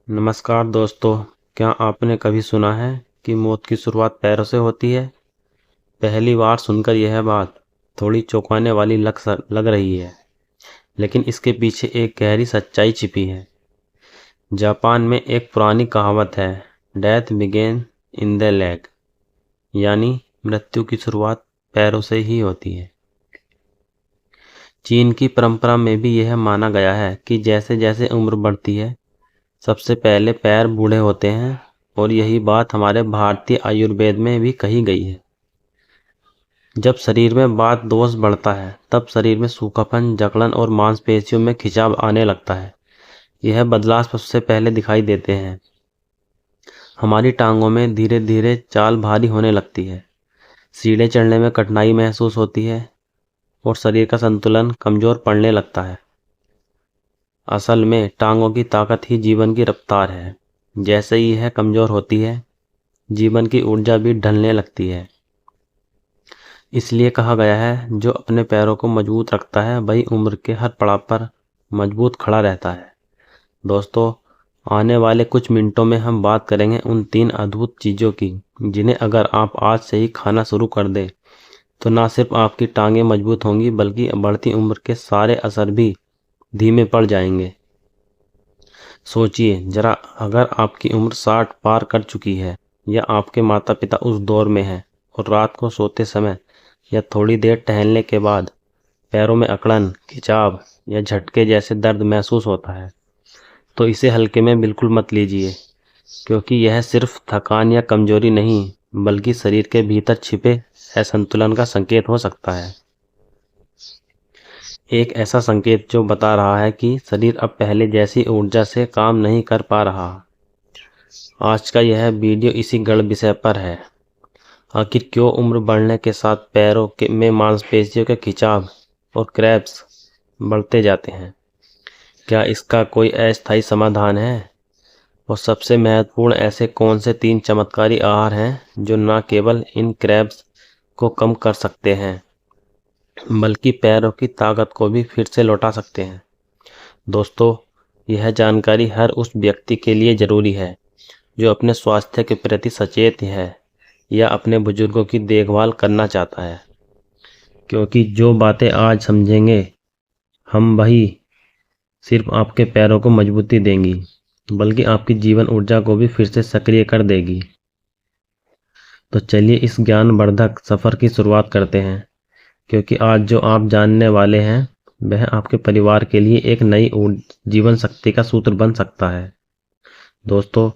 नमस्कार दोस्तों, क्या आपने कभी सुना है कि मौत की शुरुआत पैरों से होती है? पहली बार सुनकर यह बात थोड़ी चौंकाने वाली लग रही है, लेकिन इसके पीछे एक गहरी सच्चाई छिपी है। जापान में एक पुरानी कहावत है, death begin in the leg, यानी मृत्यु की शुरुआत पैरों से ही होती है। चीन की परंपरा में भी यह माना गया है कि जैसे जैसे उम्र बढ़ती है, सबसे पहले पैर बूढ़े होते हैं, और यही बात हमारे भारतीय आयुर्वेद में भी कही गई है। जब शरीर में वात दोष बढ़ता है, तब शरीर में सूखापन, जकड़न और मांसपेशियों में खिंचाव आने लगता है। यह बदलाव सबसे पहले दिखाई देते हैं। हमारी टांगों में धीरे धीरे चाल भारी होने लगती है, सीढ़ी चढ़ने में कठिनाई महसूस होती है और शरीर का संतुलन कमजोर पड़ने लगता है। असल में टांगों की ताकत ही जीवन की रफ्तार है। जैसे ही यह कमजोर होती है, जीवन की ऊर्जा भी ढलने लगती है। इसलिए कहा गया है, जो अपने पैरों को मजबूत रखता है वही उम्र के हर पड़ाव पर मजबूत खड़ा रहता है। दोस्तों, आने वाले कुछ मिनटों में हम बात करेंगे उन 3 अद्भुत चीज़ों की, जिन्हें अगर आप आज से ही खाना शुरू कर दें तो ना सिर्फ आपकी टांगें मजबूत होंगी, बल्कि बढ़ती उम्र के सारे असर भी धीमे पड़ जाएंगे। सोचिए जरा, अगर आपकी उम्र 60 पार कर चुकी है, या आपके माता पिता उस दौर में हैं और रात को सोते समय या थोड़ी देर टहलने के बाद पैरों में अकड़न, खिंचाव या झटके जैसे दर्द महसूस होता है, तो इसे हल्के में बिल्कुल मत लीजिए, क्योंकि यह सिर्फ थकान या कमजोरी नहीं, बल्कि शरीर के भीतर छिपे असंतुलन का संकेत हो सकता है। एक ऐसा संकेत जो बता रहा है कि शरीर अब पहले जैसी ऊर्जा से काम नहीं कर पा रहा। आज का यह वीडियो इसी गढ़ विषय पर है। आखिर क्यों उम्र बढ़ने के साथ पैरों के में मांसपेशियों के खिंचाव और क्रैम्प्स बढ़ते जाते हैं? क्या इसका कोई अस्थायी समाधान है? और सबसे महत्वपूर्ण, ऐसे कौन से 3 चमत्कारी आहार हैं जो न केवल इन क्रैम्प्स को कम कर सकते हैं, बल्कि पैरों की ताकत को भी फिर से लौटा सकते हैं? दोस्तों, यह जानकारी हर उस व्यक्ति के लिए ज़रूरी है जो अपने स्वास्थ्य के प्रति सचेत है या अपने बुजुर्गों की देखभाल करना चाहता है, क्योंकि जो बातें आज समझेंगे हम, वही सिर्फ आपके पैरों को मजबूती देंगी, बल्कि आपकी जीवन ऊर्जा को भी फिर से सक्रिय कर देगी। तो चलिए इस ज्ञानवर्धक सफ़र की शुरुआत करते हैं, क्योंकि आज जो आप जानने वाले हैं वह आपके परिवार के लिए एक नई जीवन शक्ति का सूत्र बन सकता है। दोस्तों,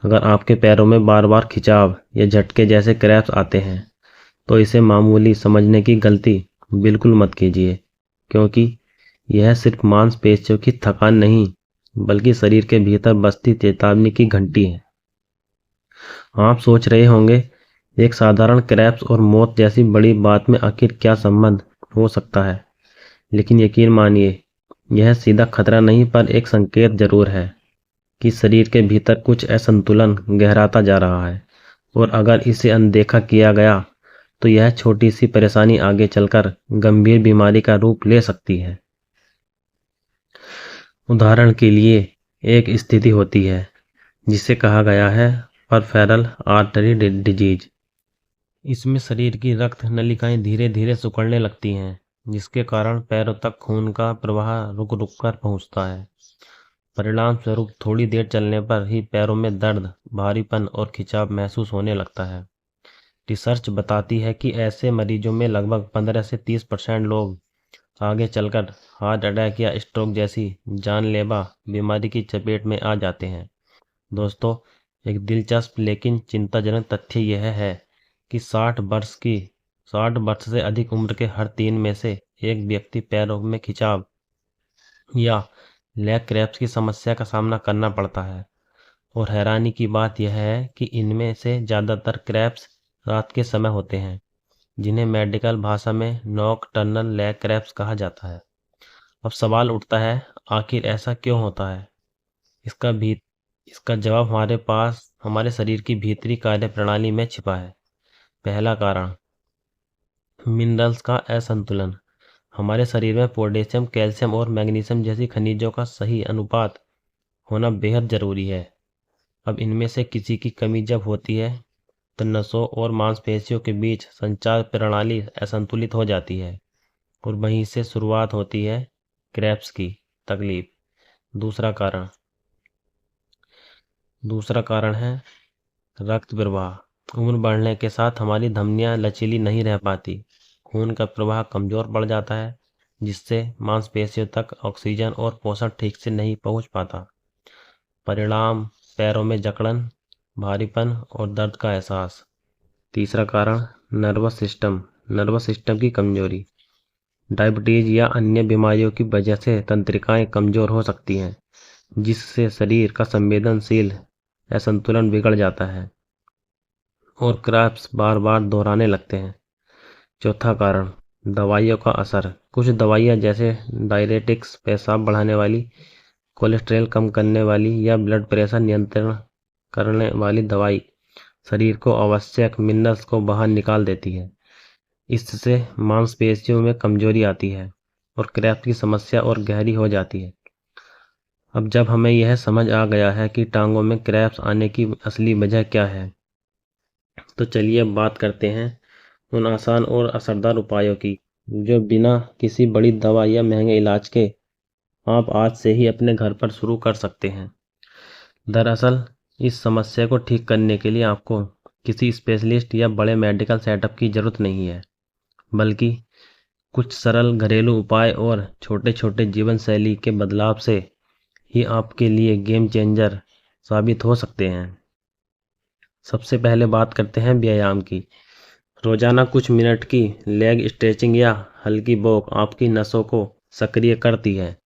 अगर आपके पैरों में बार बार खिंचाव या झटके जैसे क्रैम्प्स आते हैं, तो इसे मामूली समझने की गलती बिल्कुल मत कीजिए, क्योंकि यह सिर्फ मांसपेशियों की थकान नहीं, बल्कि शरीर के भीतर बजती चेतावनी की घंटी है। आप सोच रहे होंगे, एक साधारण क्रैम्प्स और मौत जैसी बड़ी बात में आखिर क्या संबंध हो सकता है? लेकिन यकीन मानिए, यह सीधा खतरा नहीं, पर एक संकेत जरूर है कि शरीर के भीतर कुछ असंतुलन गहराता जा रहा है, और अगर इसे अनदेखा किया गया तो यह छोटी सी परेशानी आगे चलकर गंभीर बीमारी का रूप ले सकती है। उदाहरण के लिए, एक स्थिति होती है जिसे कहा गया है परफेरल आर्टरी डिजीज। इसमें शरीर की रक्त नलिकाएं धीरे धीरे सिकुड़ने लगती हैं, जिसके कारण पैरों तक खून का प्रवाह रुक रुक कर पहुंचता है। परिणाम स्वरूप थोड़ी देर चलने पर ही पैरों में दर्द, भारीपन और खिंचाव महसूस होने लगता है। रिसर्च बताती है कि ऐसे मरीजों में लगभग 15 से 30% लोग आगे चलकर हार्ट अटैक या स्ट्रोक जैसी जानलेवा बीमारी की चपेट में आ जाते हैं। दोस्तों, एक दिलचस्प लेकिन चिंताजनक तथ्य यह है कि 60 वर्ष से अधिक उम्र के हर 3 में से एक व्यक्ति पैरों में खिंचाव या लेग क्रैम्प्स की समस्या का सामना करना पड़ता है। और हैरानी की बात यह है कि इनमें से ज़्यादातर क्रैम्प्स रात के समय होते हैं, जिन्हें मेडिकल भाषा में नॉकटर्नल लेग क्रैम्प्स कहा जाता है। अब सवाल उठता है, आखिर ऐसा क्यों होता है? इसका भी इसका जवाब हमारे पास हमारे शरीर की भीतरी कार्यप्रणाली में छिपा है। पहला कारण, मिनरल्स का असंतुलन। हमारे शरीर में पोटेशियम, कैल्शियम और मैग्नीशियम जैसी खनिजों का सही अनुपात होना बेहद ज़रूरी है। अब इनमें से किसी की कमी जब होती है तो नसों और मांसपेशियों के बीच संचार प्रणाली असंतुलित हो जाती है और वहीं से शुरुआत होती है क्रेब्स की तकलीफ। दूसरा कारण है रक्त प्रवाह। उम्र बढ़ने के साथ हमारी धमनियां लचीली नहीं रह पाती, खून का प्रवाह कमजोर पड़ जाता है, जिससे मांसपेशियों तक ऑक्सीजन और पोषण ठीक से नहीं पहुंच पाता। परिणाम पैरों में जकड़न, भारीपन और दर्द का एहसास। तीसरा कारण नर्वस सिस्टम की कमजोरी। डायबिटीज या अन्य बीमारियों की वजह से तंत्रिकाएं कमजोर हो सकती हैं, जिससे शरीर का संवेदनशील असंतुलन बिगड़ जाता है और क्रैप्स बार बार दोहराने लगते हैं। चौथा कारण दवाइयों का असर। कुछ दवाइयाँ जैसे डायरेटिक्स, पेशाब बढ़ाने वाली, कोलेस्ट्रॉल कम करने वाली या ब्लड प्रेशर नियंत्रण करने वाली दवाई शरीर को आवश्यक मिनरल्स को बाहर निकाल देती है। इससे मांसपेशियों में कमजोरी आती है और क्रैप्स की समस्या और गहरी हो जाती है। अब जब हमें यह समझ आ गया है कि टांगों में क्रैप्स आने की असली वजह क्या है, तो चलिए अब बात करते हैं उन आसान और असरदार उपायों की जो बिना किसी बड़ी दवा या महंगे इलाज के आप आज से ही अपने घर पर शुरू कर सकते हैं। दरअसल इस समस्या को ठीक करने के लिए आपको किसी स्पेशलिस्ट या बड़े मेडिकल सेटअप की ज़रूरत नहीं है, बल्कि कुछ सरल घरेलू उपाय और छोटे छोटे जीवन शैली के बदलाव से ही आपके लिए गेम चेंजर साबित हो सकते हैं। सबसे पहले बात करते हैं व्यायाम की। रोजाना कुछ मिनट की लेग स्ट्रेचिंग या हल्की वॉक आपकी नसों को सक्रिय करती है,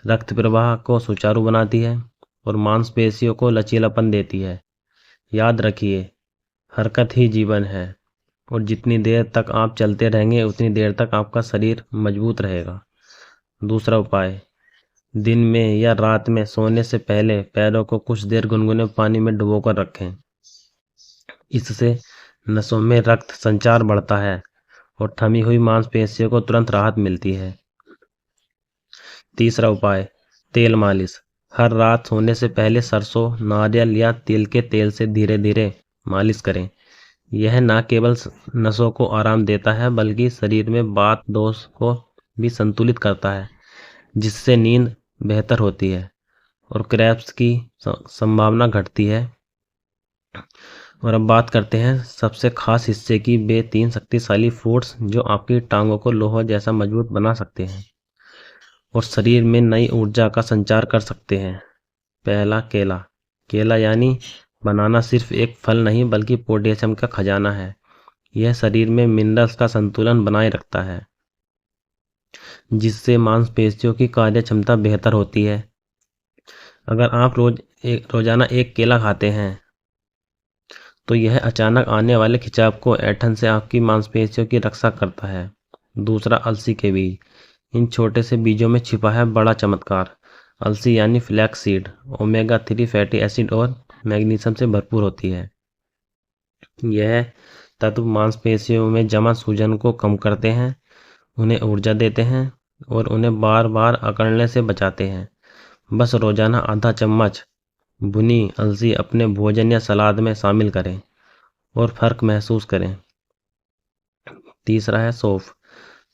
रक्त प्रवाह को सुचारू बनाती है और मांसपेशियों को लचीलापन देती है। याद रखिए, हरकत ही जीवन है और जितनी देर तक आप चलते रहेंगे उतनी देर तक आपका शरीर मजबूत रहेगा। दूसरा उपाय, दिन में या रात में सोने से पहले पैरों को कुछ देर गुनगुने पानी में डुबोकर रखें। इससे नसों में रक्त संचार बढ़ता है और थमी हुई मांसपेशियों को तुरंत राहत मिलती है। तीसरा उपाय, तेल मालिश। हर रात सोने से पहले सरसों, नारियल या तिल के तेल से धीरे धीरे मालिश करें। यह न केवल नसों को आराम देता है बल्कि शरीर में वात दोष को भी संतुलित करता है, जिससे नींद बेहतर होती है और क्रैप्स की संभावना घटती है। और अब बात करते हैं सबसे खास हिस्से की, वे 3 शक्तिशाली फूड्स जो आपकी टांगों को लोहा जैसा मजबूत बना सकते हैं और शरीर में नई ऊर्जा का संचार कर सकते हैं। पहला, केला यानी बनाना सिर्फ एक फल नहीं बल्कि पोटेशियम का खजाना है। यह शरीर में मिनरल्स का संतुलन बनाए रखता है, जिससे मांसपेशियों की कार्य क्षमता बेहतर होती है। अगर आप रोजाना एक केला खाते हैं तो यह अचानक आने वाले खिंचाव को, ऐंठन से आपकी मांसपेशियों की रक्षा करता है। दूसरा, अलसी के बीज। इन छोटे से बीजों में छिपा है बड़ा चमत्कार। अलसी यानी flax seed omega 3 fatty acid और मैग्नीशियम से भरपूर होती है। यह तत्व मांसपेशियों में जमा सूजन को कम करते हैं, उन्हें ऊर्जा देते हैं और उन्हें बार बार अकड़ने से बचाते हैं। बस रोजाना आधा चम्मच भुनी अलसी अपने भोजन या सलाद में शामिल करें और फर्क महसूस करें। तीसरा है सौंफ।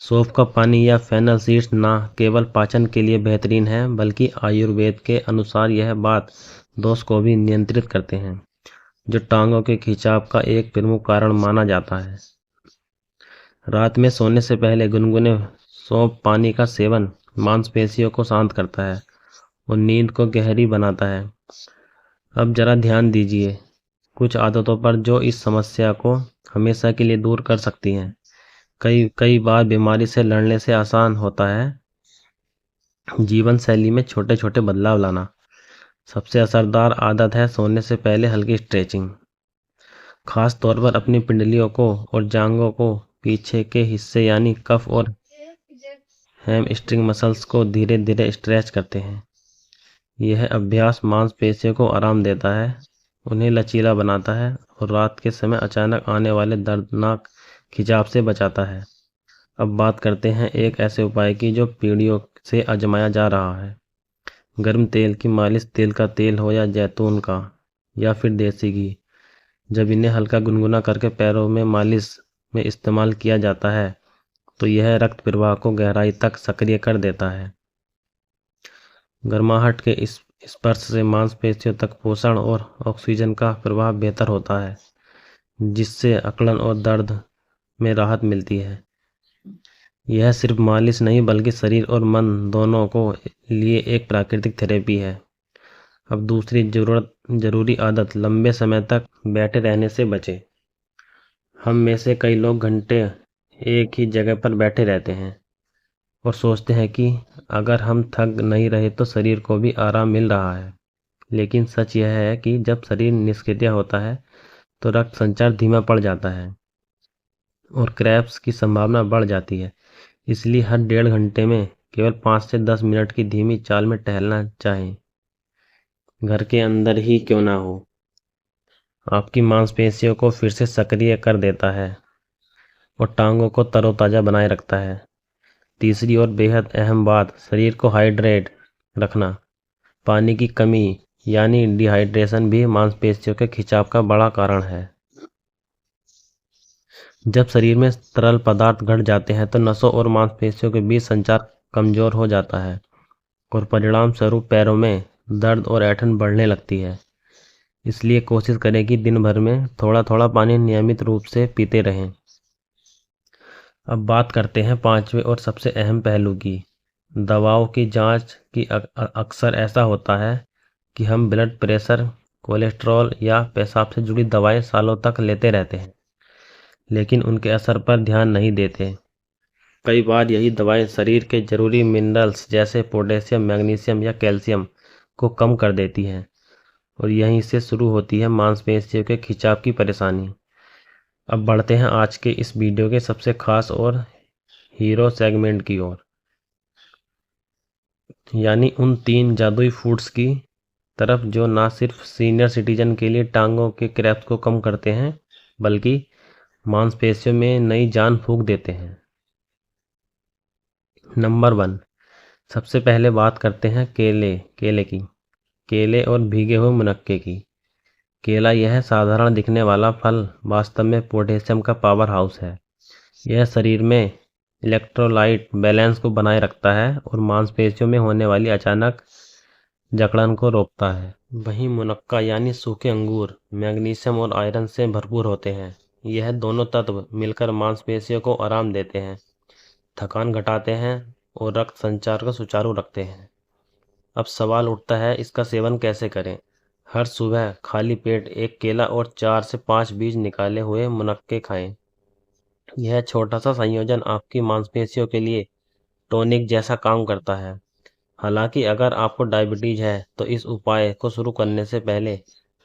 सौंफ का पानी या फेनल सीड्स न केवल पाचन के लिए बेहतरीन है बल्कि आयुर्वेद के अनुसार यह वात दोष को भी नियंत्रित करते हैं, जो टांगों के खिंचाव का एक प्रमुख कारण माना जाता है। रात में सोने से पहले गुनगुने सौंफ पानी का सेवन मांसपेशियों को शांत करता है और नींद को गहरी बनाता है। अब जरा ध्यान दीजिए कुछ आदतों पर जो इस समस्या को हमेशा के लिए दूर कर सकती हैं। कई बार बीमारी से लड़ने से आसान होता है जीवन शैली में छोटे छोटे बदलाव लाना। सबसे असरदार आदत है सोने से पहले हल्की स्ट्रेचिंग। खास तौर पर अपनी पिंडलियों को और जांघों को, पीछे के हिस्से यानी कफ और हैमस्ट्रिंग मसल्स को धीरे धीरे स्ट्रेच करते हैं। यह अभ्यास मांसपेशियों को आराम देता है, उन्हें लचीला बनाता है और रात के समय अचानक आने वाले दर्दनाक खिंचाव से बचाता है। अब बात करते हैं एक ऐसे उपाय की जो पीढ़ियों से आजमाया जा रहा है। गर्म तेल की मालिश, तिल का तेल हो या जैतून का, या फिर देसी घी। जब इन्हें हल्का गुनगुना करके पैरों में मालिश में इस्तेमाल किया जाता है तो यह रक्त प्रवाह को गहराई तक सक्रिय कर देता है। गर्माहट के इस स्पर्श से मांसपेशियों तक पोषण और ऑक्सीजन का प्रवाह बेहतर होता है, जिससे अकड़न और दर्द में राहत मिलती है। यह सिर्फ मालिश नहीं बल्कि शरीर और मन दोनों को लिए एक प्राकृतिक थेरेपी है। अब दूसरी जरूरी आदत, लंबे समय तक बैठे रहने से बचें। हम में से कई लोग घंटे एक ही जगह पर बैठे रहते हैं और सोचते हैं कि अगर हम थक नहीं रहे तो शरीर को भी आराम मिल रहा है। लेकिन सच यह है कि जब शरीर निष्क्रिय होता है तो रक्त संचार धीमा पड़ जाता है और क्रैम्प्स की संभावना बढ़ जाती है। इसलिए हर 1.5 घंटे में केवल 5 से 10 मिनट की धीमी चाल में टहलना चाहें, घर के अंदर ही क्यों ना हो। आपकी मांसपेशियों को फिर से सक्रिय कर देता है और टांगों को तरोताज़ा बनाए रखता है। तीसरी और बेहद अहम बात, शरीर को हाइड्रेट रखना। पानी की कमी यानी डिहाइड्रेशन भी मांसपेशियों के खिंचाव का बड़ा कारण है। जब शरीर में तरल पदार्थ घट जाते हैं तो नसों और मांसपेशियों के बीच संचार कमजोर हो जाता है और परिणाम स्वरूप पैरों में दर्द और ऐंठन बढ़ने लगती है। इसलिए कोशिश करें कि दिन भर में थोड़ा थोड़ा पानी नियमित रूप से पीते रहें। अब बात करते हैं पांचवें और सबसे अहम पहलू की, दवाओं की जांच की। अक्सर ऐसा होता है कि हम ब्लड प्रेशर, कोलेस्ट्रॉल या पेशाब से जुड़ी दवाएं सालों तक लेते रहते हैं, लेकिन उनके असर पर ध्यान नहीं देते। कई बार यही दवाएं शरीर के जरूरी मिनरल्स जैसे पोटेशियम, मैग्नीशियम या कैल्शियम को कम कर देती हैं और यहीं से शुरू होती है मांसपेशियों के खिंचाव की परेशानी। अब बढ़ते हैं आज के इस वीडियो के सबसे खास और हीरो सेगमेंट की ओर, यानी उन 3 जादुई फूड्स की तरफ जो ना सिर्फ सीनियर सिटीजन के लिए टांगों के क्रैम्प्स को कम करते हैं बल्कि मांसपेशियों में नई जान फूंक देते हैं। नंबर 1, सबसे पहले बात करते हैं केले की। केले और भीगे हुए मुनक्के की। केला, यह साधारण दिखने वाला फल, वास्तव में पोटेशियम का पावर हाउस है। यह शरीर में इलेक्ट्रोलाइट बैलेंस को बनाए रखता है और मांसपेशियों में होने वाली अचानक जकड़न को रोकता है। वहीं मुनक्का यानी सूखे अंगूर मैग्नीशियम और आयरन से भरपूर होते हैं। यह दोनों तत्व मिलकर मांसपेशियों को आराम देते हैं, थकान घटाते हैं और रक्त संचार को सुचारू रखते हैं। अब सवाल उठता है, इसका सेवन कैसे करें। हर सुबह खाली पेट एक केला और 4 से 5 बीज निकाले हुए मुनक्के खाएं। यह छोटा सा संयोजन आपकी मांसपेशियों के लिए टॉनिक जैसा काम करता है। हालांकि अगर आपको डायबिटीज है तो इस उपाय को शुरू करने से पहले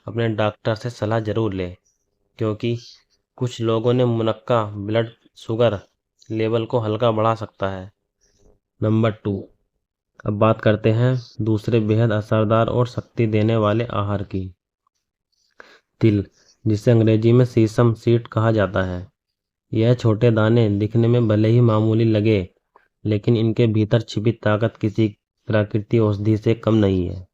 अपने डॉक्टर से सलाह जरूर लें, क्योंकि कुछ लोगों ने मुनक्का ब्लड शुगर लेवल को हल्का बढ़ा सकता है। नंबर 2, अब बात करते हैं दूसरे बेहद असरदार और शक्ति देने वाले आहार की। तिल, जिसे अंग्रेजी में सीसम सीड कहा जाता है। यह छोटे दाने दिखने में भले ही मामूली लगे, लेकिन इनके भीतर छिपी ताकत किसी प्राकृतिक औषधि से कम नहीं है।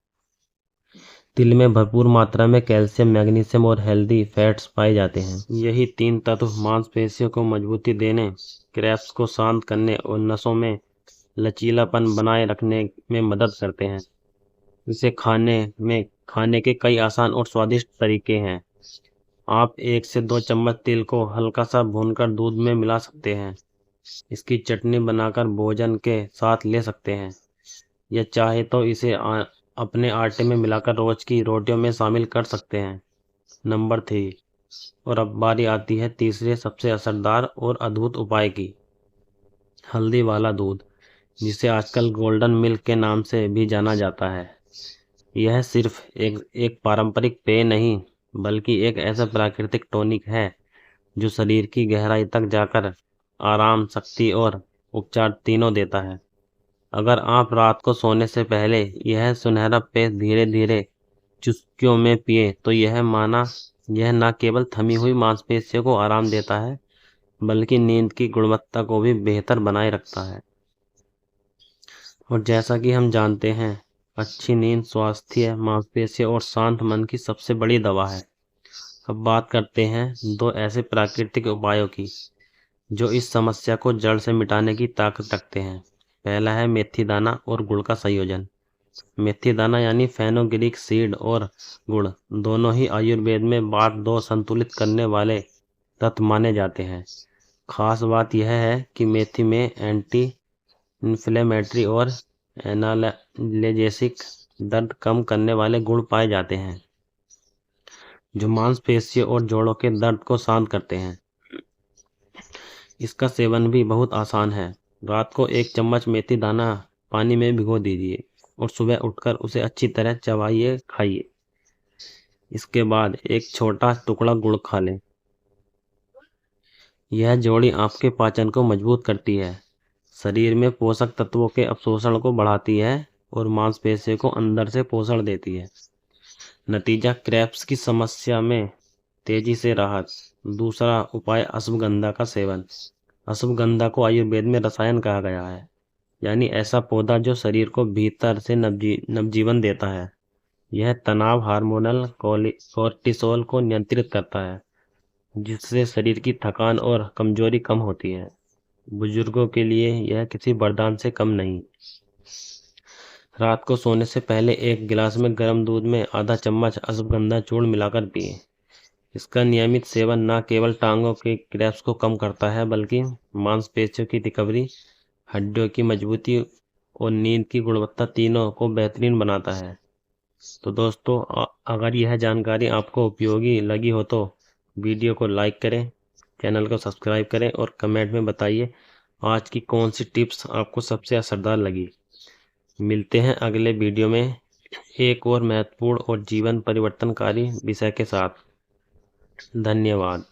तिल में भरपूर मात्रा में कैल्शियम, मैग्नीशियम और हेल्दी फैट्स पाए जाते हैं। यही 3 तत्व मांसपेशियों को मजबूती देने, क्रैम्प्स को शांत करने और नसों में लचीलापन बनाए रखने में मदद करते हैं। इसे खाने के कई आसान और स्वादिष्ट तरीके हैं। आप 1 से 2 चम्मच तिल को हल्का सा भूनकर दूध में मिला सकते हैं। इसकी चटनी बनाकर भोजन के साथ ले सकते हैं या चाहे तो इसे अपने आटे में मिलाकर रोज की रोटियों में शामिल कर सकते हैं। नंबर 3, और अब बारी आती है तीसरे सबसे असरदार और अद्भुत उपाय की, हल्दी वाला दूध, जिसे आजकल गोल्डन मिल्क के नाम से भी जाना जाता है। यह सिर्फ एक पारंपरिक पेय नहीं बल्कि एक ऐसा प्राकृतिक टॉनिक है जो शरीर की गहराई तक जाकर आराम, शक्ति और उपचार तीनों देता है। अगर आप रात को सोने से पहले यह सुनहरा पेय धीरे धीरे चुस्कियों में पिए तो यह न केवल थमी हुई मांसपेशियों को आराम देता है बल्कि नींद की गुणवत्ता को भी बेहतर बनाए रखता है। और जैसा कि हम जानते हैं अच्छी नींद स्वास्थ्य, मांसपेशियों और शांत मन की सबसे बड़ी दवा है। अब बात करते हैं दो ऐसे प्राकृतिक उपायों की जो इस समस्या को जड़ से मिटाने की ताकत रखते हैं। पहला है मेथी दाना और गुड़ का संयोजन। मेथी दाना यानी फेनोग्रीक सीड और गुड़ दोनों ही आयुर्वेद में वात दोष संतुलित करने वाले तत्व माने जाते हैं। खास बात यह है कि मेथी में एंटी इन्फ्लेमेटरी और एनाल्जेसिक दर्द कम करने वाले गुण पाए जाते हैं जो मांसपेशियों और जोड़ों के दर्द को शांत करते हैं। इसका सेवन भी बहुत आसान है। रात को 1 चम्मच मेथी दाना पानी में भिगो दीजिए और सुबह उठकर उसे अच्छी तरह चबाइए खाइए। इसके बाद एक छोटा टुकड़ा गुड़ खा लें। यह जोड़ी आपके पाचन को मजबूत करती है, शरीर में पोषक तत्वों के अवशोषण को बढ़ाती है और मांसपेशियों को अंदर से पोषण देती है। नतीजा क्रैप्स की समस्या में तेजी से राहत। दूसरा उपाय अश्वगंधा का सेवन। अश्वगंधा को आयुर्वेद में रसायन कहा गया है, यानी ऐसा पौधा जो शरीर को भीतर से नवजीवन देता है। यह तनाव हार्मोनल कोर्टिसोल को नियंत्रित करता है, जिससे शरीर की थकान और कमजोरी कम होती है। बुजुर्गों के लिए यह किसी वरदान से कम नहीं। रात को सोने से पहले 1 गिलास में गर्म दूध में आधा चम्मच अश्वगंधा चूर्ण मिलाकर पिएं। इसका नियमित सेवन न केवल टांगों के क्रैम्प्स को कम करता है बल्कि मांसपेशियों की रिकवरी, हड्डियों की मजबूती और नींद की गुणवत्ता तीनों को बेहतरीन बनाता है। तो दोस्तों, अगर यह जानकारी आपको उपयोगी लगी हो तो वीडियो को लाइक करें, चैनल को सब्सक्राइब करें और कमेंट में बताइए आज की कौन सी टिप्स आपको सबसे असरदार लगी। मिलते हैं अगले वीडियो में एक और महत्वपूर्ण और जीवन परिवर्तनकारी विषय के साथ। धन्यवाद।